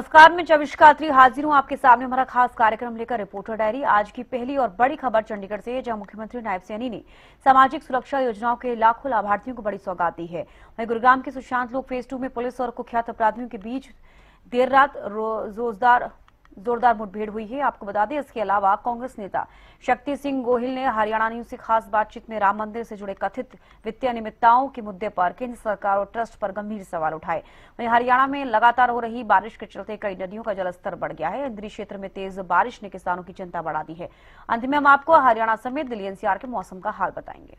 नमस्कार, मैं चविष्कात्री हाजिर हूं आपके सामने हमारा खास कार्यक्रम लेकर रिपोर्टर डायरी। आज की पहली और बड़ी खबर चंडीगढ़ से है, जहां मुख्यमंत्री नायब सैनी ने सामाजिक सुरक्षा योजनाओं के लाखों लाभार्थियों को बड़ी सौगात दी है। वहीं गुरुग्राम के सुशांत लोक फेज 2 में पुलिस और कुख्यात अपराधियों के बीच देर रात जोरदार मुठभेड़ हुई है। आपको बता दें, इसके अलावा कांग्रेस नेता शक्ति सिंह गोहिल ने हरियाणा न्यूज से खास बातचीत में राम मंदिर से जुड़े कथित वित्तीय अनियमितताओं के मुद्दे पर केंद्र सरकार और ट्रस्ट पर गंभीर सवाल उठाए। वहीं हरियाणा में लगातार हो रही बारिश के चलते कई नदियों का जलस्तर बढ़ गया है। इंद्री क्षेत्र में तेज बारिश ने किसानों की चिंता बढ़ा दी है। अंत में हम आपको हरियाणा समेत दिल्ली एनसीआर के मौसम का हाल बताएंगे।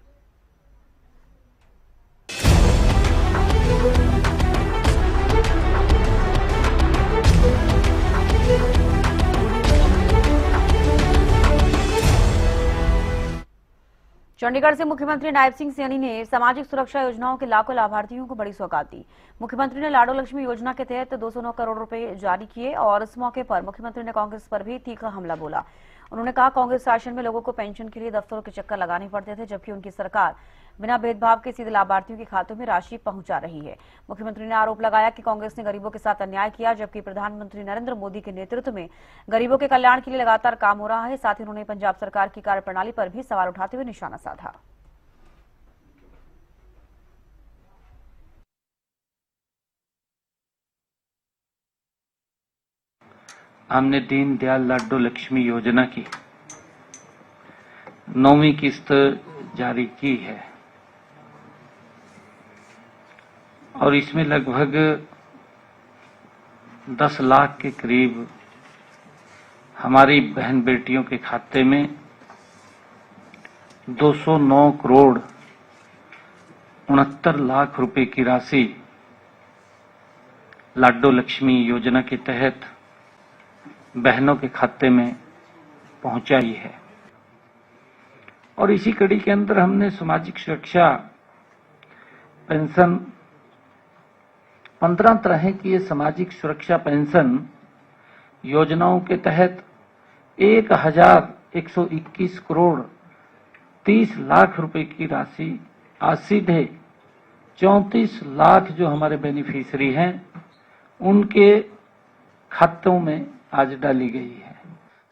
चंडीगढ़ से मुख्यमंत्री नायब सिंह सैनी ने सामाजिक सुरक्षा योजनाओं के लाखों लाभार्थियों को बड़ी सौगात दी। मुख्यमंत्री ने लाडो लक्ष्मी योजना के तहत 209 करोड़ रुपए जारी किए और इस मौके पर मुख्यमंत्री ने कांग्रेस पर भी तीखा हमला बोला। उन्होंने कहा, कांग्रेस शासन में लोगों को पेंशन के लिए दफ्तरों के चक्कर लगाने पड़ते थे, जबकि उनकी सरकार बिना भेदभाव के सीधे लाभार्थियों के खातों में राशि पहुंचा रही है। मुख्यमंत्री ने आरोप लगाया कि कांग्रेस ने गरीबों के साथ अन्याय किया, जबकि प्रधानमंत्री नरेंद्र मोदी के नेतृत्व में गरीबों के कल्याण के लिए लगातार काम हो रहा है। साथ ही उन्होंने पंजाब सरकार की कार्यप्रणाली पर भी सवाल उठाते हुए निशाना साधा। हमने दीनदयाल लाडो लक्ष्मी योजना की 9वीं किस्त जारी की है और इसमें लगभग 10 लाख के करीब हमारी बहन बेटियों के खाते में 209 करोड़ 69 लाख रुपए की राशि लाडो लक्ष्मी योजना के तहत बहनों के खाते में पहुंचाई है। और इसी कड़ी के अंदर हमने सामाजिक सुरक्षा पेंशन 15 तरह की ये सामाजिक सुरक्षा पेंशन योजनाओं के तहत 1121 करोड़ 30 लाख रुपए की राशि आज सीधे 34 लाख जो हमारे बेनिफिशियरी हैं उनके खातों में आज डाली गई है।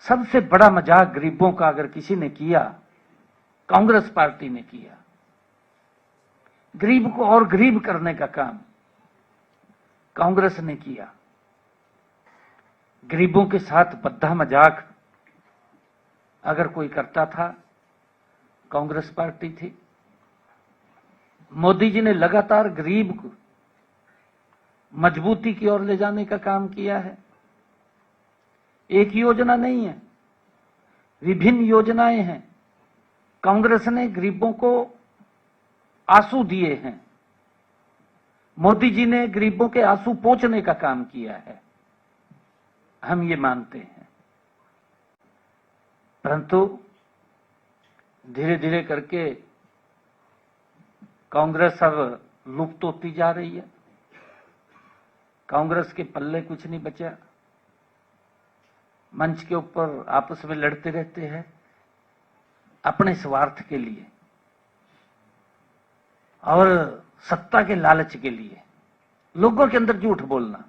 सबसे बड़ा मजाक गरीबों का अगर किसी ने किया, कांग्रेस पार्टी ने किया। गरीब को और गरीब करने का काम कांग्रेस ने किया। गरीबों के साथ बद्दा मजाक अगर कोई करता था, कांग्रेस पार्टी थी। मोदी जी ने लगातार गरीब को मजबूती की ओर ले जाने का काम किया है। एक योजना नहीं है, विभिन्न योजनाएं हैं। कांग्रेस ने गरीबों को आंसू दिए हैं। मोदी जी ने गरीबों के आंसू पोंछने का काम किया है, हम ये मानते हैं। परंतु धीरे धीरे करके कांग्रेस अब लुप्त होती जा रही है। कांग्रेस के पल्ले कुछ नहीं बचा। मंच के ऊपर आपस में लड़ते रहते हैं अपने स्वार्थ के लिए और सत्ता के लालच के लिए। लोगों के अंदर झूठ बोलना,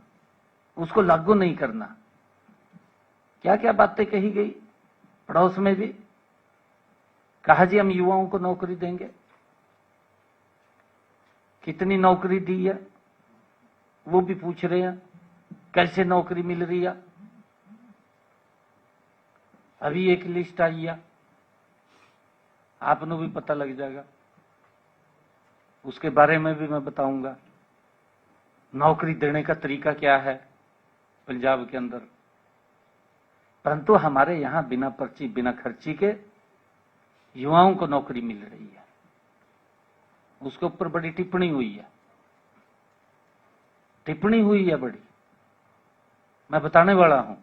उसको लागू नहीं करना। क्या क्या बातें कही गई। पड़ोस में भी कहा जी हम युवाओं को नौकरी देंगे। कितनी नौकरी दी है वो भी पूछ रहे हैं, कैसे नौकरी मिल रही है। अभी एक लिस्ट आई है, आपको भी पता लग जाएगा, उसके बारे में भी मैं बताऊंगा। नौकरी देने का तरीका क्या है पंजाब के अंदर। परंतु हमारे यहां बिना पर्ची बिना खर्ची के युवाओं को नौकरी मिल रही है। उसके ऊपर बड़ी टिप्पणी हुई है, बड़ी। मैं बताने वाला हूं।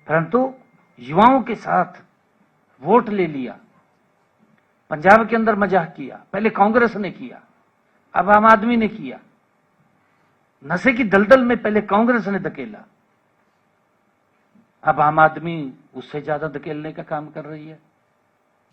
परंतु युवाओं के साथ वोट ले लिया, पंजाब के अंदर मजाक किया। पहले कांग्रेस ने किया, अब आम आदमी ने किया। नशे की दलदल में पहले कांग्रेस ने धकेला, अब आम आदमी उससे ज्यादा धकेलने का काम कर रही है।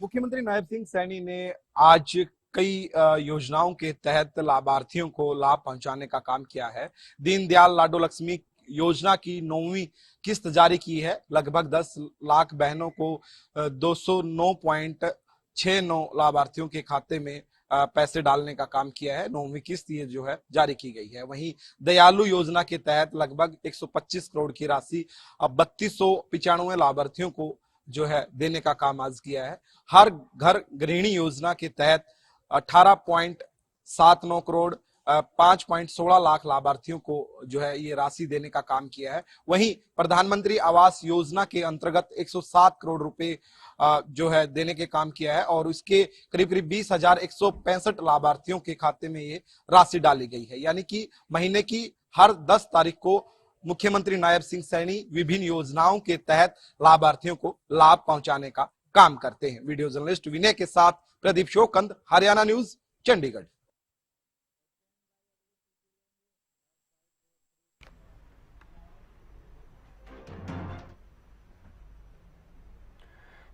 मुख्यमंत्री नायब सिंह सैनी ने आज कई योजनाओं के तहत लाभार्थियों को लाभ पहुंचाने का काम किया है। दीनदयाल लाडो लक्ष्मी योजना की 9वीं किस्त जारी की है। लगभग 10 लाख बहनों को 209.69 लाभार्थियों के खाते में पैसे डालने का काम किया है। 9वीं किस्त ये जो है जारी की गई है। वहीं दयालु योजना के तहत लगभग 125 करोड़ की राशि अब 3295 लाभार्थियों को जो है देने का काम आज किया है। हर घर गृहिणी योजना के तहत 18.79 करोड़ 5.16 लाख लाभार्थियों को जो है ये राशि देने का काम किया है। वहीं प्रधानमंत्री आवास योजना के अंतर्गत 107 करोड़ रुपए जो है देने के काम किया है और उसके करीब करीब 20,165 लाभार्थियों के खाते में ये राशि डाली गई है। यानी कि महीने की हर 10 तारीख को मुख्यमंत्री नायब सिंह सैनी विभिन्न योजनाओं के तहत लाभार्थियों को लाभ पहुंचाने का काम करते हैं। वीडियो जर्नलिस्ट विनय के साथ प्रदीप शोकंद, हरियाणा न्यूज, चंडीगढ़।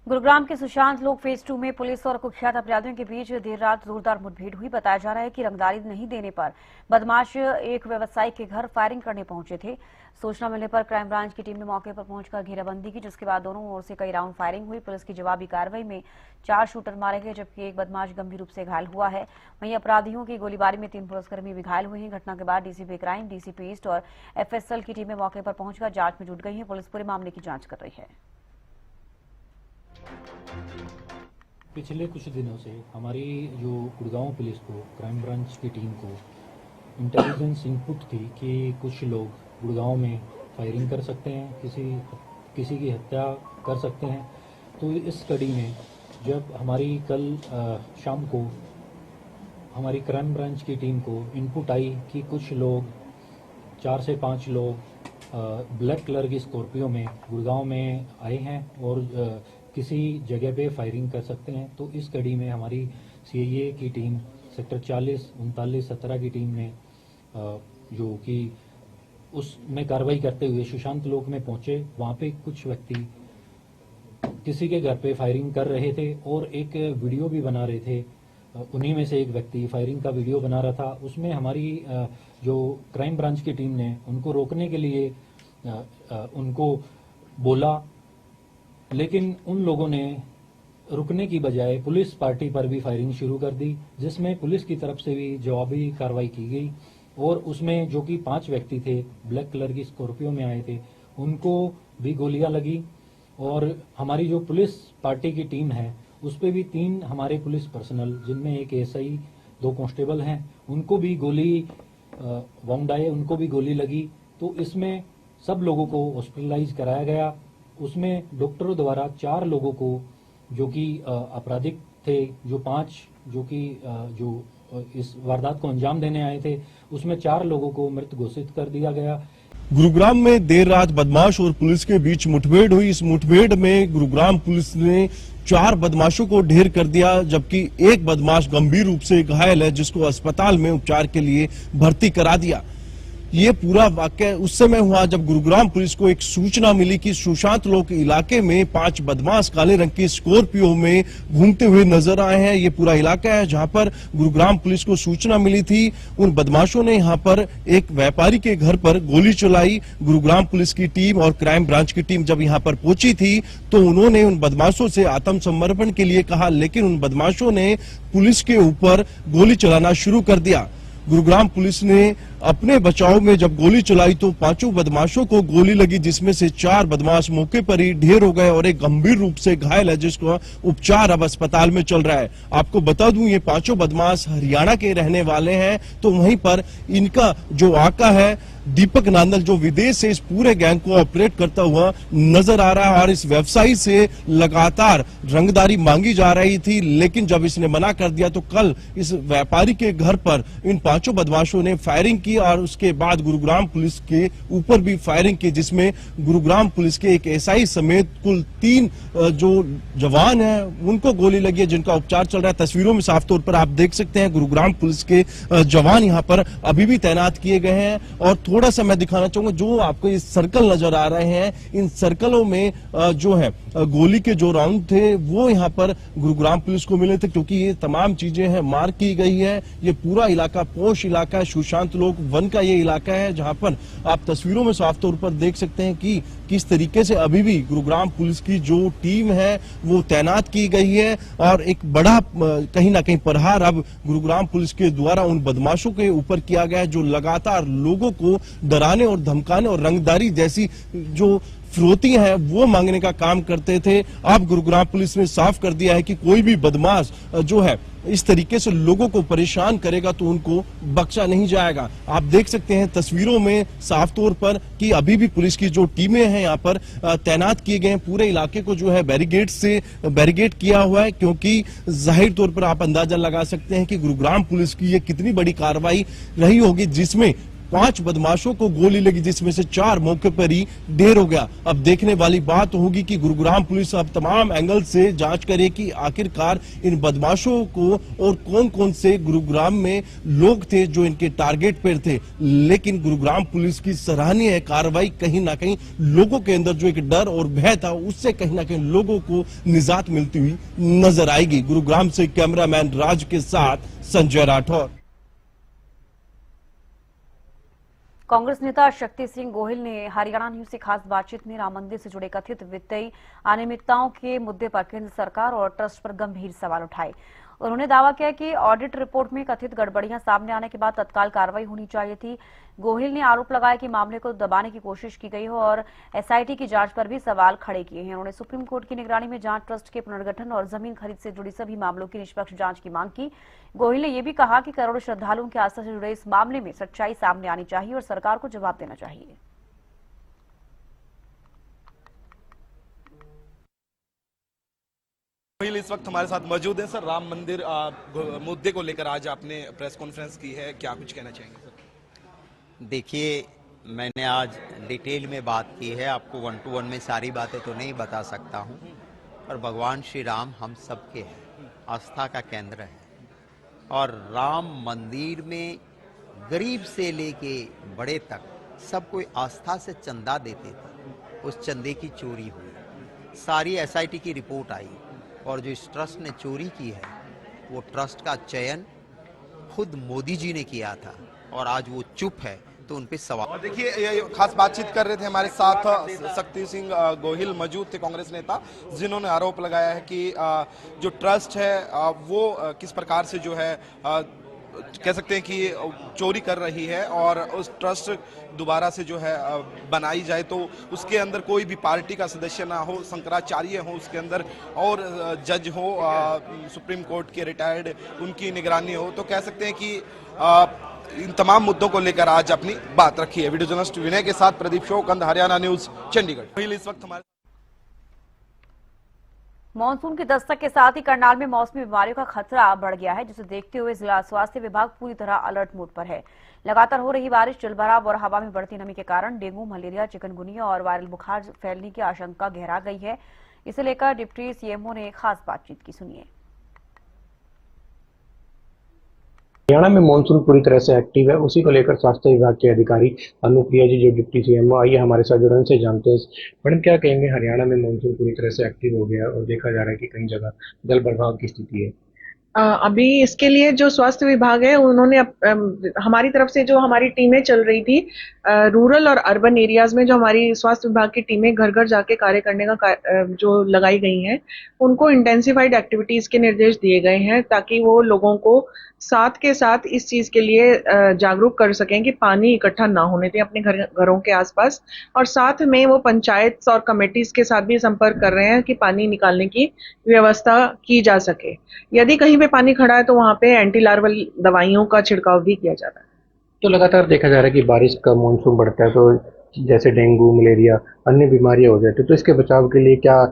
गुरुग्राम के सुशांत लोक फेज 2 में पुलिस और कुख्यात अपराधियों के बीच देर रात जोरदार मुठभेड़ हुई। बताया जा रहा है कि रंगदारी नहीं देने पर बदमाश एक व्यवसायी के घर फायरिंग करने पहुंचे थे। सूचना मिलने पर क्राइम ब्रांच की टीम ने मौके पर पहुंचकर घेराबंदी की, जिसके बाद दोनों ओर से कई राउंड फायरिंग हुई। पुलिस की जवाबी कार्रवाई में 4 शूटर मारे गए, जबकि एक बदमाश गंभीर रूप से घायल हुआ है। वहीं अपराधियों की गोलीबारी में 3 पुलिसकर्मी भी घायल हुए हैं। घटना के बाद डीसीपी क्राइम, डीसीपी ईस्ट और एफएसएल की टीमें मौके पर पहुंचकर जांच में जुट गई है। पुलिस पूरे मामले की जांच कर रही है। पिछले कुछ दिनों से हमारी जो गुड़गांव पुलिस को, क्राइम ब्रांच की टीम को इंटेलिजेंस इनपुट थी कि कुछ लोग गुड़गांव में फायरिंग कर सकते हैं, किसी की हत्या कर सकते हैं। तो इस कड़ी में जब हमारी कल शाम को हमारी क्राइम ब्रांच की टीम को इनपुट आई कि कुछ लोग 4 से 5 लोग ब्लैक कलर की स्कॉर्पियो में गुड़गांव में आए हैं और किसी जगह पे फायरिंग कर सकते हैं, तो इस कड़ी में हमारी सीआईए की टीम सेक्टर 40, 39, 17 की टीम ने जो कि उसमें कार्रवाई करते हुए सुशांत लोक में पहुंचे। वहां पे कुछ व्यक्ति किसी के घर पे फायरिंग कर रहे थे और एक वीडियो भी बना रहे थे। उन्हीं में से एक व्यक्ति फायरिंग का वीडियो बना रहा था। उसमें हमारी जो क्राइम ब्रांच की टीम ने उनको रोकने के लिए उनको बोला, लेकिन उन लोगों ने रुकने की बजाय पुलिस पार्टी पर भी फायरिंग शुरू कर दी, जिसमें पुलिस की तरफ से भी जवाबी कार्रवाई की गई और उसमें जो कि 5 व्यक्ति थे ब्लैक कलर की स्कॉर्पियो में आए थे, उनको भी गोलियां लगी। और हमारी जो पुलिस पार्टी की टीम है उस पर भी 3 हमारे पुलिस पर्सनल, जिनमें एक एसआई, 2 कांस्टेबल हैं, उनको भी गोली वाउंड आए, उनको भी गोली लगी। तो इसमें सब लोगों को हॉस्पिटलाइज कराया गया। उसमें डॉक्टरों द्वारा 4 लोगों को जो कि आपराधिक थे, जो 5 जो कि जो इस वारदात को अंजाम देने आए थे, उसमें 4 लोगों को मृत घोषित कर दिया गया। गुरुग्राम में देर रात बदमाश और पुलिस के बीच मुठभेड़ हुई। इस मुठभेड़ में गुरुग्राम पुलिस ने 4 बदमाशों को ढेर कर दिया, जबकि एक बदमाश गंभीर रूप से घायल है, जिसको अस्पताल में उपचार के लिए भर्ती करा दिया। ये पूरा वाकया उस समय हुआ जब गुरुग्राम पुलिस को एक सूचना मिली कि सुशांत लोक इलाके में 5 बदमाश काले रंग की स्कॉर्पियो में घूमते हुए नजर आए हैं। ये पूरा इलाका है जहां पर गुरुग्राम पुलिस को सूचना मिली थी। उन बदमाशों ने यहां पर एक व्यापारी के घर पर गोली चलाई। गुरुग्राम पुलिस की टीम और क्राइम ब्रांच की टीम जब यहां पर पहुंची थी तो उन्होंने उन बदमाशों से आत्मसमर्पण के लिए कहा, लेकिन उन बदमाशों ने पुलिस के ऊपर गोली चलाना शुरू कर दिया। गुरुग्राम पुलिस ने अपने बचाव में जब गोली चलाई तो 5 बदमाशों को गोली लगी, जिसमें से 4 बदमाश मौके पर ही ढेर हो गए और एक गंभीर रूप से घायल है, जिसको उपचार अब अस्पताल में चल रहा है। आपको बता दूं ये 5 बदमाश हरियाणा के रहने वाले हैं। तो वहीं पर इनका जो आका है दीपक नांदल, जो विदेश से इस पूरे गैंग को ऑपरेट करता हुआ नजर आ रहा है और इस व्यवसायी से लगातार रंगदारी मांगी जा रही थी, लेकिन जब इसने मना कर दिया तो कल इस व्यापारी के घर पर इन 5 बदमाशों ने फायरिंग की। की और उसके बाद गुरुग्राम पुलिस के ऊपर भी फायरिंग की, जिसमें गुरुग्राम पुलिस के एक एसआई समेत कुल 3 जो जवान हैं उनको गोली लगी है, जिनका उपचार चल रहा है। तस्वीरों में साफ तौर पर आप देख सकते हैं गुरुग्राम पुलिस के जवान यहाँ पर अभी भी तैनात किए गए हैं। और थोड़ा सा मैं दिखाना चाहूंगा, जो आपको ये सर्कल नजर आ रहे हैं, इन सर्कलों में जो है गोली के जो राउंड थे वो यहाँ पर गुरुग्राम पुलिस को मिले थे, क्योंकि ये तमाम चीजें हैं मार्क की गई है। ये पूरा इलाका पोश इलाका है, सुशांत लोक वन का ये इलाका है, जहां पर आप तस्वीरों में साफ तौर पर देख सकते हैं कि किस तरीके से अभी भी गुरुग्राम पुलिस की जो टीम है वो तैनात की गई है। और एक बड़ा कहीं ना कहीं प्रहार अब गुरुग्राम पुलिस के द्वारा उन बदमाशों के ऊपर किया गया है, जो लगातार लोगों को डराने और धमकाने और रंगदारी जैसी जो फिरौती है वो मांगने का काम करते थे। अब गुरुग्राम पुलिस ने साफ कर दिया है कि कोई भी बदमाश जो है इस तरीके से लोगों को परेशान करेगा तो उनको बख्शा नहीं जाएगा। आप देख सकते हैं तस्वीरों में साफ तौर पर कि अभी भी पुलिस की जो टीमें हैं यहाँ पर तैनात किए गए हैं। पूरे इलाके को जो है बैरिकेड से बैरिकेड किया हुआ है, क्योंकि जाहिर तौर पर आप अंदाजा लगा सकते हैं कि गुरुग्राम पुलिस की ये कितनी बड़ी कार्रवाई रही होगी, जिसमें 5 बदमाशों को गोली लगी, जिसमें से 4 मौके पर ही ढेर हो गया। अब देखने वाली बात होगी कि गुरुग्राम पुलिस अब तमाम एंगल से जांच करे कि आखिरकार इन बदमाशों को और कौन कौन से गुरुग्राम में लोग थे जो इनके टारगेट पर थे। लेकिन गुरुग्राम पुलिस की सराहनीय कार्रवाई कहीं ना कहीं लोगों के अंदर जो एक डर और भय था उससे कहीं ना कहीं लोगों को निजात मिलती हुई नजर आएगी। गुरुग्राम से कैमरामैन राज के साथ संजय राठौर। कांग्रेस नेता शक्ति सिंह गोहिल ने हरियाणा न्यूज से खास बातचीत में राम मंदिर से जुड़े कथित वित्तीय अनियमितताओं के मुद्दे पर केंद्र सरकार और ट्रस्ट पर गंभीर सवाल उठाए। उन्होंने दावा किया कि ऑडिट रिपोर्ट में कथित गड़बड़ियां सामने आने के बाद तत्काल कार्रवाई होनी चाहिए थी। गोहिल ने आरोप लगाया कि मामले को दबाने की कोशिश की गई हो और एसआईटी की जांच पर भी सवाल खड़े किए हैं। उन्होंने सुप्रीम कोर्ट की निगरानी में जांच, ट्रस्ट के पुनर्गठन और जमीन खरीद से जुड़ी सभी मामलों की निष्पक्ष जांच की मांग की। गोहिल ने यह भी कहा कि करोड़ों श्रद्धालुओं की आस्था से जुड़े इस मामले में सच्चाई सामने आनी चाहिए और सरकार को जवाब देना चाहिए। गोहिल इस वक्त हमारे साथ मौजूद हैं। सर, राम मंदिर मुद्दे को लेकर आज आपने प्रेस कॉन्फ्रेंस की है, क्या कुछ कहना चाहेंगे सर? देखिए, मैंने आज डिटेल में बात की है, आपको 1 to 1 में सारी बातें तो नहीं बता सकता हूं, पर भगवान श्री राम हम सबके हैं, आस्था का केंद्र है। और राम मंदिर में गरीब से लेके बड़े तक सब कोई आस्था से चंदा देते थे, उस चंदे की चोरी हुई। सारी एसआईटी की रिपोर्ट आई और जो इस ट्रस्ट ने चोरी की है वो ट्रस्ट का चयन खुद मोदी जी ने किया था और आज वो चुप है, तो उन पे सवाल। और देखिए, ये खास बातचीत कर रहे थे हमारे साथ शक्ति सिंह गोहिल मौजूद थे, कांग्रेस नेता, जिन्होंने आरोप लगाया है कि जो ट्रस्ट है वो किस प्रकार से जो है कह सकते हैं कि चोरी कर रही है और उस ट्रस्ट दोबारा से जो है बनाई जाए तो उसके अंदर कोई भी पार्टी का सदस्य ना हो, शंकराचार्य हो उसके अंदर और जज हो, सुप्रीम कोर्ट के रिटायर्ड, उनकी निगरानी हो। तो कह सकते हैं कि इन तमाम मुद्दों को लेकर आज अपनी बात रखी है। वीडियो जर्नलिस्ट विनय के साथ प्रदीप शोकंद, हरियाणा न्यूज, चंडीगढ़। इस वक्त हमारे मानसून की दस्तक के साथ ही करनाल में मौसमी बीमारियों का खतरा बढ़ गया है, जिसे देखते हुए जिला स्वास्थ्य विभाग पूरी तरह अलर्ट मोड पर है। लगातार हो रही बारिश, जलभराव और हवा में बढ़ती नमी के कारण डेंगू, मलेरिया, चिकनगुनिया और वायरल बुखार फैलने की आशंका गहरा गई है। इसे लेकर डिप्टी सीएमओ ने खास बातचीत की, सुनिए। हरियाणा में मानसून पूरी तरह से एक्टिव है, उसी को लेकर स्वास्थ्य विभाग के अधिकारी अनुप्रिया जी जो डिप्टी सीएमओ, आइए हमारे साथ जुड़े, उनसे जानते हैं। मैडम, क्या कहेंगे, हरियाणा में मानसून पूरी तरह से एक्टिव हो गया और देखा जा रहा है कि कई जगह जल भराव की स्थिति है। अभी इसके लिए जो स्वास्थ्य विभाग है उन्होंने हमारी तरफ से जो हमारी टीमें चल रही थी रूरल और अर्बन एरियाज में, जो हमारी स्वास्थ्य विभाग की टीमें घर घर जाके कार्य करने का जो लगाई गई हैं, उनको इंटेंसिफाइड एक्टिविटीज के निर्देश दिए गए हैं ताकि वो लोगों को साथ के साथ इस चीज के लिए जागरूक कर सकें कि पानी इकट्ठा ना होने दें अपने घरों के आसपास। और साथ में वो पंचायत और कमेटीज के साथ भी संपर्क कर रहे हैं कि पानी निकालने की व्यवस्था की जा सके। यदि कहीं पे पानी खड़ा है तो वहाँ पे एंटी लार्वल दवाइयों का छिड़काव भी किया जा रहा है। तो लगातार देखा जा रहा है कि बारिश का मानसून बढ़ता है तो जैसे डेंगू, मलेरिया, अन्य बीमारियां हो जाती है, तो इसके बचाव के लिए क्या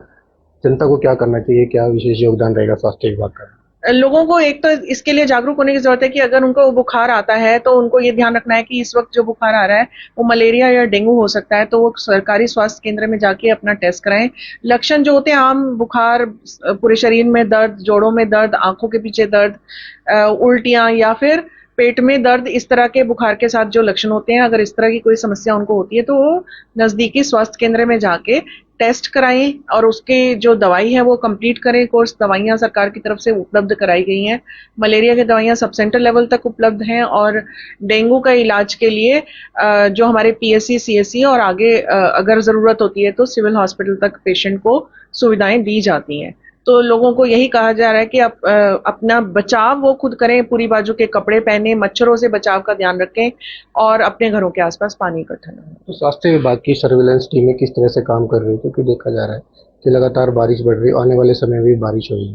जनता को क्या करना चाहिए, क्या विशेष योगदान रहेगा स्वास्थ्य विभाग का? लोगों को एक तो इसके लिए जागरूक होने की जरूरत है कि अगर उनको बुखार आता है तो उनको ये ध्यान रखना है कि इस वक्त जो बुखार आ रहा है वो मलेरिया या डेंगू हो सकता है, तो वो सरकारी स्वास्थ्य केंद्र में जाके अपना टेस्ट कराएं। लक्षण जो होते हैं आम बुखार, पूरे शरीर में दर्द, जोड़ों में दर्द, आंखों के पीछे दर्द, उल्टियां या फिर पेट में दर्द, इस तरह के बुखार के साथ जो लक्षण होते हैं, अगर इस तरह की कोई समस्या उनको होती है तो वो नजदीकी स्वास्थ्य केंद्र में जाके टेस्ट कराएं और उसके जो दवाई है वो कंप्लीट करें कोर्स। दवाइयां सरकार की तरफ से उपलब्ध कराई गई हैं, मलेरिया की दवाइयां सब सेंटर लेवल तक उपलब्ध हैं और डेंगू का इलाज के लिए जो हमारे पीएससी, सीएससी और आगे अगर जरूरत होती है तो सिविल हॉस्पिटल तक पेशेंट को सुविधाएं दी जाती हैं। तो लोगों को यही कहा जा रहा है कि अपना बचाव वो खुद करें, पूरी बाजू के कपड़े पहने, मच्छरों से बचाव का ध्यान रखें और अपने घरों के आसपास पानी इकट्ठा न हो। तो स्वास्थ्य विभाग की सर्विलांस टीमें किस तरह से काम कर रही है, क्योंकि देखा जा रहा है कि लगातार बारिश बढ़ रही है, आने वाले समय में भी बारिश होगी।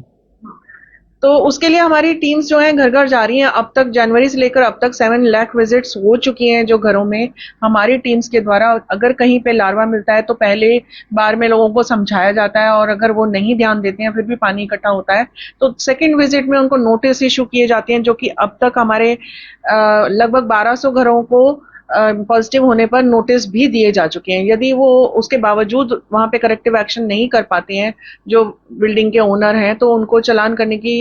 तो उसके लिए हमारी टीम्स जो हैं घर घर जा रही हैं। अब तक जनवरी से लेकर अब तक 7 लाख विजिट्स हो चुकी हैं जो घरों में हमारी टीम्स के द्वारा। अगर कहीं पे लार्वा मिलता है तो पहले बार में लोगों को समझाया जाता है और अगर वो नहीं ध्यान देते हैं फिर भी पानी इकट्ठा होता है तो सेकंड विजिट में उनको नोटिस इशू किए जाते हैं, जो कि अब तक हमारे लगभग 1200 घरों को पॉजिटिव होने पर नोटिस भी दिए जा चुके हैं। यदि वो उसके बावजूद वहां पे करेक्टिव एक्शन नहीं कर पाते हैं जो बिल्डिंग के ओनर हैं तो उनको चालान करने की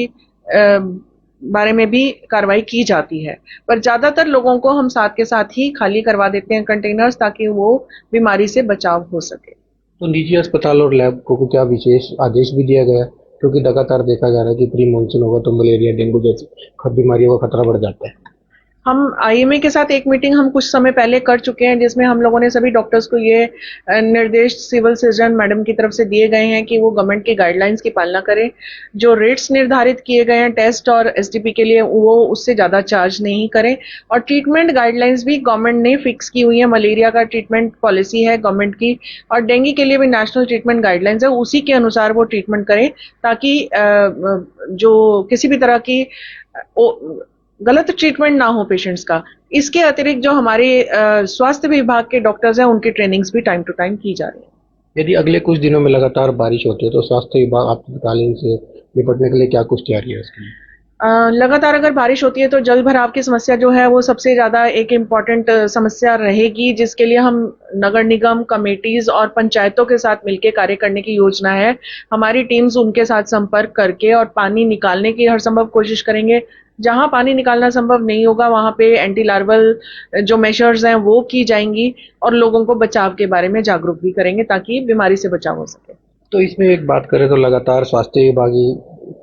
बारे में भी कार्रवाई की जाती है। पर ज्यादातर लोगों को हम साथ के साथ ही खाली करवा देते हैं कंटेनर्स ताकि वो बीमारी से बचाव हो सके। तो निजी अस्पताल और लैब को क्या विशेष आदेश भी दिया गया, क्योंकि लगातार देखा जा रहा है कि प्री मानसून होगा तो मलेरिया, डेंगू जैसी बीमारियों का खतरा बढ़ जाता है। हम आईएमए के साथ एक मीटिंग हम कुछ समय पहले कर चुके हैं जिसमें हम लोगों ने सभी डॉक्टर्स को ये निर्देश सिविल सर्जन मैडम की तरफ से दिए गए हैं कि वो गवर्नमेंट की गाइडलाइंस की पालना करें। जो रेट्स निर्धारित किए गए हैं टेस्ट और एसटीपी के लिए वो उससे ज्यादा चार्ज नहीं करें और ट्रीटमेंट गाइडलाइंस भी गवर्नमेंट ने फिक्स की हुई है। मलेरिया का ट्रीटमेंट पॉलिसी है गवर्नमेंट की और डेंगू के लिए भी नेशनल ट्रीटमेंट गाइडलाइंस है, उसी के अनुसार वो ट्रीटमेंट करें ताकि जो किसी भी तरह की गलत ट्रीटमेंट ना हो पेशेंट्स का। इसके अतिरिक्त जो हमारे स्वास्थ्य विभाग के डॉक्टर्स हैं उनकी ट्रेनिंग्स भी टाइम टू टाइम की जा रही है। यदि अगले कुछ दिनों में लगातार बारिश होती है तो स्वास्थ्य विभाग आपातकालीन से निपटने के लिए क्या कुछ तैयारी है उसके लिए? लगातार अगर बारिश होती है तो जल भराव की समस्या जो है वो सबसे ज्यादा एक इम्पॉर्टेंट समस्या रहेगी, जिसके लिए हम नगर निगम, कमेटीज और पंचायतों के साथ मिलकर कार्य करने की योजना है। हमारी टीम्स उनके साथ संपर्क करके और पानी निकालने की हर संभव कोशिश करेंगे। जहां पानी निकालना संभव नहीं होगा वहां पे एंटी लार्वल जो मेजर्स हैं वो की जाएंगी और लोगों को बचाव के बारे में जागरूक भी करेंगे ताकि बीमारी से बचाव हो सके। तो इसमें एक बात करें तो लगातार स्वास्थ्य विभाग ही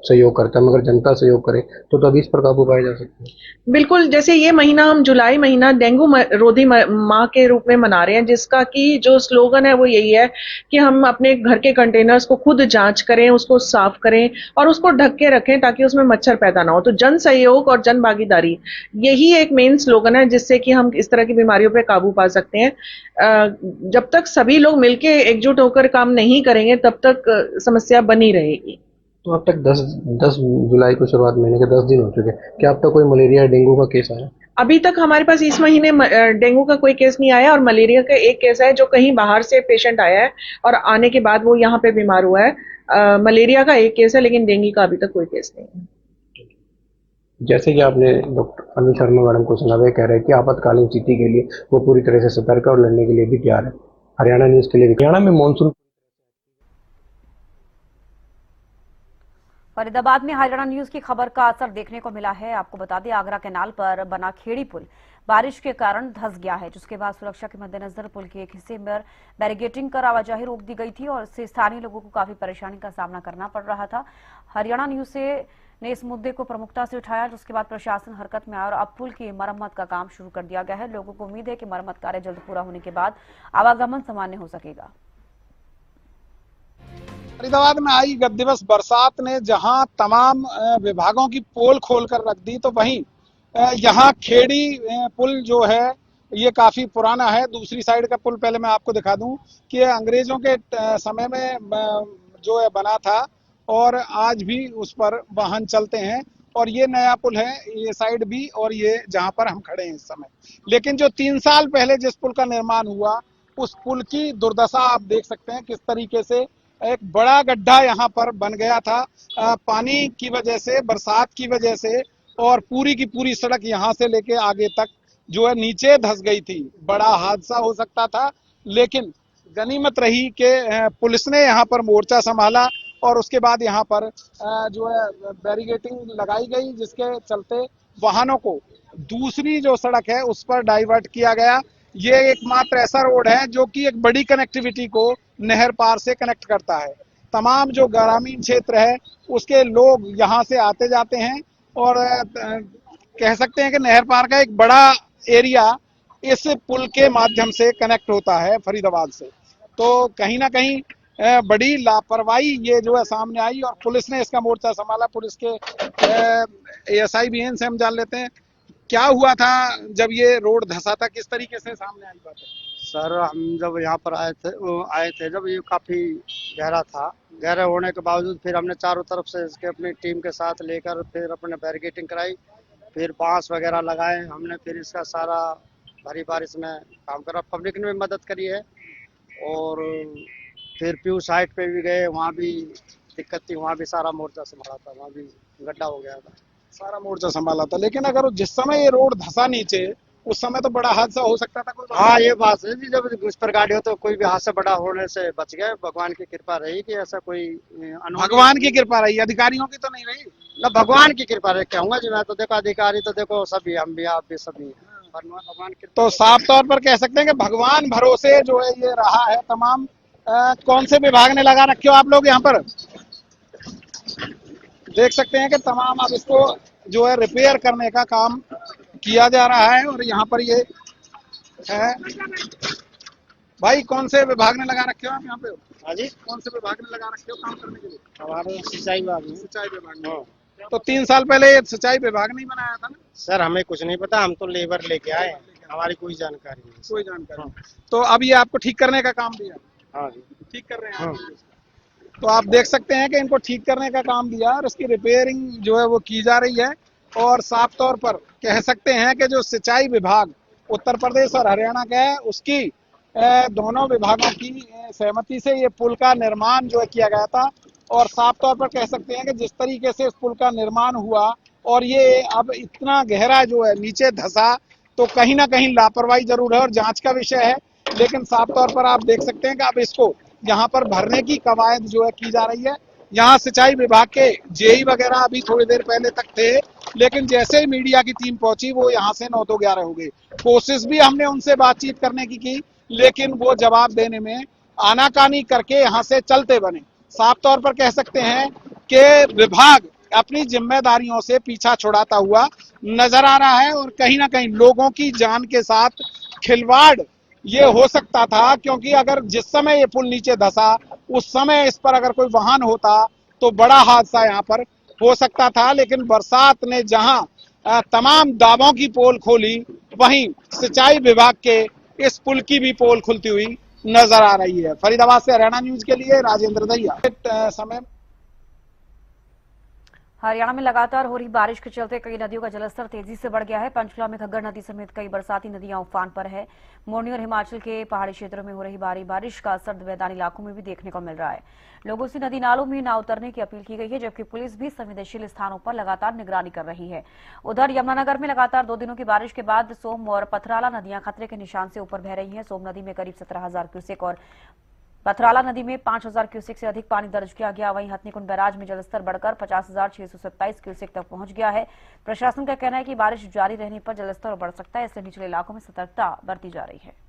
सहयोग करता है, मगर जनता सहयोग करे तो तभी इस पर काबू पाया जा सकता है। बिल्कुल, जैसे ये महीना हम जुलाई महीना डेंगू रोधी माह के रूप में मना रहे हैं, जिसका कि जो स्लोगन है वो यही है कि हम अपने घर के कंटेनर्स को खुद जांच करें, उसको साफ करें और उसको ढक के रखें ताकि उसमें मच्छर पैदा ना हो। तो जन सहयोग और जन भागीदारी यही एक मेन स्लोगन है जिससे कि हम इस तरह की बीमारियों पर काबू पा सकते हैं। जब तक सभी लोग मिलकर एकजुट होकर काम नहीं करेंगे तब तक समस्या बनी रहेगी। तो अब तक 10 जुलाई को शुरुआत, महीने के 10 दिन हो चुके हैं, क्या अब तक कोई मलेरिया डेंगू का केस आया? अभी तक हमारे पास इस महीने डेंगू का कोई केस नहीं आया और मलेरिया का एक केस है जो कहीं बाहर से पेशेंट आया है और आने के बाद वो यहाँ पे बीमार हुआ है। मलेरिया का एक केस है लेकिन डेंगू का अभी तक कोई केस नहीं है। जैसे कि आपने डॉक्टर अनिल शर्मा मैडम को सुना, वे कह रहे हैं कि आपातकालीन स्थिति के लिए वो पूरी तरह से सतर्क और लड़ने के लिए भी तैयार है। हरियाणा न्यूज के लिए हरियाणा में मानसून। फरीदाबाद में हरियाणा न्यूज की खबर का असर देखने को मिला है। आपको बता दें आगरा कैनाल पर बना खेड़ी पुल बारिश के कारण धंस गया है, जिसके बाद सुरक्षा के मद्देनजर पुल के एक हिस्से में बैरिकेडिंग कर आवाजाही रोक दी गई थी और इससे स्थानीय लोगों को काफी परेशानी का सामना करना पड़ रहा था। हरियाणा न्यूज ने इस मुद्दे को प्रमुखता से उठाया, जिसके बाद प्रशासन हरकत में आया और अब पुल की मरम्मत का काम शुरू कर दिया गया है। लोगों को उम्मीद है कि मरम्मत कार्य जल्द पूरा होने के बाद आवागमन सामान्य हो सकेगा। फरीदाबाद में आई गत दिवस बरसात ने जहां तमाम विभागों की पोल खोलकर रख दी, तो वहीं यहाँ खेड़ी पुल जो है ये काफी पुराना है। दूसरी साइड का पुल पहले मैं आपको दिखा दूं कि ये अंग्रेजों के समय में जो है बना था और आज भी उस पर वाहन चलते हैं। और ये नया पुल है, ये साइड भी और ये जहां पर हम खड़े हैं इस समय। लेकिन जो 3 साल पहले जिस पुल का निर्माण हुआ उस पुल की दुर्दशा आप देख सकते हैं किस तरीके से एक बड़ा गड्ढा यहाँ पर बन गया था पानी की वजह से, बरसात की वजह से, और पूरी की पूरी सड़क यहाँ से लेके आगे तक जो है नीचे धंस गई थी। बड़ा हादसा हो सकता था, लेकिन गनीमत रही कि पुलिस ने यहाँ पर मोर्चा संभाला और उसके बाद यहाँ पर जो है बैरिकेडिंग लगाई गई, जिसके चलते वाहनों को दूसरी जो सड़क है उस पर डाइवर्ट किया गया। ये एकमात्र ऐसा रोड है जो कि एक बड़ी कनेक्टिविटी को नहर पार से कनेक्ट करता है। तमाम जो ग्रामीण क्षेत्र है उसके लोग यहाँ से आते जाते हैं और कह सकते हैं कि नहर पार का एक बड़ा एरिया इस पुल के माध्यम से कनेक्ट होता है फरीदाबाद से। तो कहीं ना कहीं बड़ी लापरवाही ये जो है सामने आई और पुलिस ने इसका मोर्चा संभाला। पुलिस के एएसआई भी हैं, इनसे हम जान लेते हैं क्या हुआ था जब ये रोड धंसा था, किस तरीके से सामने आई बात है। सर, हम जब यहाँ पर आए थे जब ये काफी गहरा था, गहरा होने के बावजूद फिर हमने चारों तरफ से इसके अपनी टीम के साथ लेकर फिर अपने बैरिकेडिंग कराई, फिर बांस वगैरह लगाए हमने, फिर इसका सारा भारी बारिश में काम करा। पब्लिक ने भी मदद करी है और फिर प्यू साइड पे भी गए, वहाँ भी दिक्कत थी, वहाँ भी सारा मोर्चा संभाला था, वहाँ भी गड्ढा हो गया था, सारा मोर्चा संभाला था। लेकिन अगर जिस समय ये रोड धंसा नीचे उस समय तो बड़ा हादसा हो सकता था। हाँ, ये बात है जी, जब उस पर गाड़ी हो तो कोई भी हादसा बड़ा होने से बच गए। भगवान की कृपा रही कि ऐसा कोई भगवान की कृपा रही, अधिकारियों की तो नहीं रही ना। भगवान की कृपा रही कहूँगा जी मैं तो। देखो अधिकारी तो देखो सभी, हम भी आप भी सभी, भगवान की तो साफ तौर पर कह सकते हैं कि भगवान भरोसे जो है ये रहा है तमाम। कौन से विभाग ने लगा रखे हो आप लोग यहाँ पर? देख सकते हैं कि तमाम अब इसको जो है रिपेयर करने का काम किया जा रहा है और यहाँ पर ये है। भाई कौन से विभाग ने लगा रखे हो आप यहाँ पे? हाँ जी, कौन से विभाग ने लगा रखे हो काम करने के लिए? हमारे सिंचाई विभाग में। सिंचाई विभाग ने। तो 3 साल पहले ये सिंचाई विभाग नहीं बनाया था ना? सर, हमें कुछ नहीं पता, हम तो लेबर लेके आए, हमारी कोई जानकारी नहीं। कोई जानकारी नहीं। तो अब ये आपको ठीक करने का काम दिया? हाँ जी, ठीक कर रहे हैं। तो आप देख सकते हैं कि इनको ठीक करने का काम दिया और उसकी रिपेयरिंग जो है वो की जा रही है। और साफ तौर पर कह सकते हैं कि जो सिंचाई विभाग उत्तर प्रदेश और हरियाणा का है उसकी दोनों विभागों की सहमति से ये पुल का निर्माण जो है किया गया था। और साफ तौर पर कह सकते हैं कि जिस तरीके से इस पुल का निर्माण हुआ और ये अब इतना गहरा जो है नीचे धंसा, तो कहीं ना कहीं लापरवाही जरूर है और जांच का विषय है। लेकिन साफ तौर पर आप देख सकते हैं कि अब इसको यहाँ पर भरने की कवायद जो है की जा रही है। यहाँ सिंचाई विभाग के जेई वगैरह अभी थोड़ी देर पहले तक थे, लेकिन जैसे ही मीडिया की टीम पहुंची वो यहाँ से 9 तो 11 हो गए। कोशिश भी हमने उनसे बातचीत करने की, लेकिन वो जवाब देने में आनाकानी करके यहाँ से चलते बने। साफ तौर पर कह सकते हैं कि विभाग अपनी जिम्मेदारियों से पीछा छुड़ाता हुआ नजर आ रहा है और कहीं ना कहीं लोगों की जान के साथ खिलवाड़ ये हो सकता था, क्योंकि अगर जिस समय ये पुल नीचे धंसा उस समय इस पर अगर कोई वाहन होता तो बड़ा हादसा यहाँ पर हो सकता था। लेकिन बरसात ने जहां तमाम दावों की पोल खोली, वहीं सिंचाई विभाग के इस पुल की भी पोल खुलती हुई नजर आ रही है। फरीदाबाद से हरियाणा न्यूज के लिए राजेंद्र दहिया। समय हरियाणा में लगातार हो रही बारिश के चलते कई नदियों का जलस्तर तेजी से बढ़ गया है। पंचकुला में घग्गर नदी समेत कई बरसाती नदियां उफान पर है। मोरनी और हिमाचल के पहाड़ी क्षेत्रों में हो रही भारी बारिश का असर मैदानी इलाकों में भी देखने को मिल रहा है। लोगों से नदी नालों में न उतरने की अपील की गई है, जबकि पुलिस भी संवेदनशील स्थानों पर लगातार निगरानी कर रही है। उधर यमुनानगर में लगातार 2 दिनों की बारिश के बाद सोम और पथराला नदियां खतरे के निशान से ऊपर बह रही हैं। सोम नदी में करीब 17,000 क्यूसेक और पथराला नदी में 5,000 क्यूसेक से अधिक पानी दर्ज किया गया। वहीं हथनीकुंड बैराज में जलस्तर बढ़कर 50,627 क्यूसेक तक पहुंच गया है। प्रशासन का कहना है कि बारिश जारी रहने पर जलस्तर बढ़ सकता है, इसलिए निचले इलाकों में सतर्कता बरती जा रही है।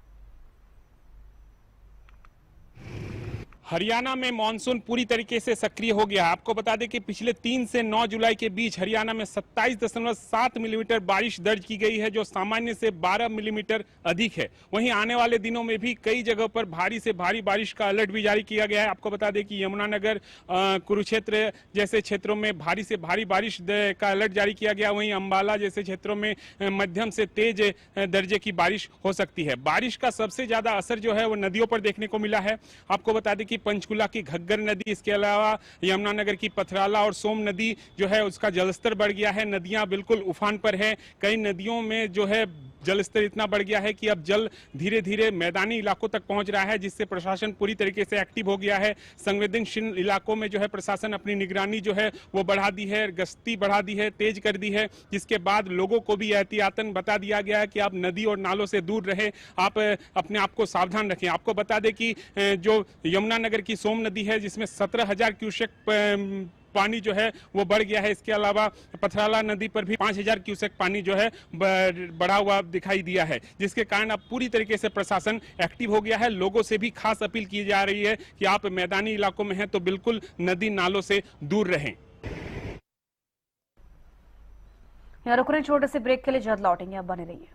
हरियाणा में मानसून पूरी तरीके से सक्रिय हो गया। आपको बता दें कि पिछले 3 से 9 जुलाई के बीच हरियाणा में 27.7 मिलीमीटर बारिश दर्ज की गई है, जो सामान्य से 12 मिलीमीटर अधिक है। वहीं आने वाले दिनों में भी कई जगहों पर भारी से भारी बारिश का अलर्ट भी जारी किया गया है। आपको बता दें कि यमुनानगर, कुरुक्षेत्र जैसे क्षेत्रों में भारी से भारी बारिश का अलर्ट जारी किया गया। वहीं अंबाला जैसे क्षेत्रों में मध्यम से तेज दर्जे की बारिश हो सकती है। बारिश का सबसे ज्यादा असर जो है वो नदियों पर देखने को मिला है। आपको बता दें कि पंचकुला की घग्गर नदी, इसके अलावा यमुनानगर की पथराला और सोम नदी जो है उसका जलस्तर बढ़ गया है। नदियां बिल्कुल उफान पर है। कई नदियों में जो है जल स्तर इतना बढ़ गया है कि अब जल धीरे धीरे मैदानी इलाकों तक पहुंच रहा है, जिससे प्रशासन पूरी तरीके से एक्टिव हो गया है। संवेदनशील इलाकों में जो है प्रशासन अपनी निगरानी जो है वो बढ़ा दी है, गश्ती बढ़ा दी है, तेज कर दी है, जिसके बाद लोगों को भी एहतियातन बता दिया गया है कि आप नदी और नालों से दूर रहें, आप अपने आप को सावधान रखें। आपको बता दें कि जो यमुनानगर की सोम नदी है, जिसमें 17,000 क्यूसेक पानी जो है वो बढ़ गया है। इसके अलावा पथराला नदी पर भी 5,000 क्यूसेक पानी जो है बढ़ा हुआ दिखाई दिया है, जिसके कारण अब पूरी तरीके से प्रशासन एक्टिव हो गया है। लोगों से भी खास अपील की जा रही है कि आप मैदानी इलाकों में हैं तो बिल्कुल नदी नालों से दूर रहें। यहाँ रुक रहे छोटे से ब्रेक के लिए, जल्द लौटेंगे, आप बने रहिए।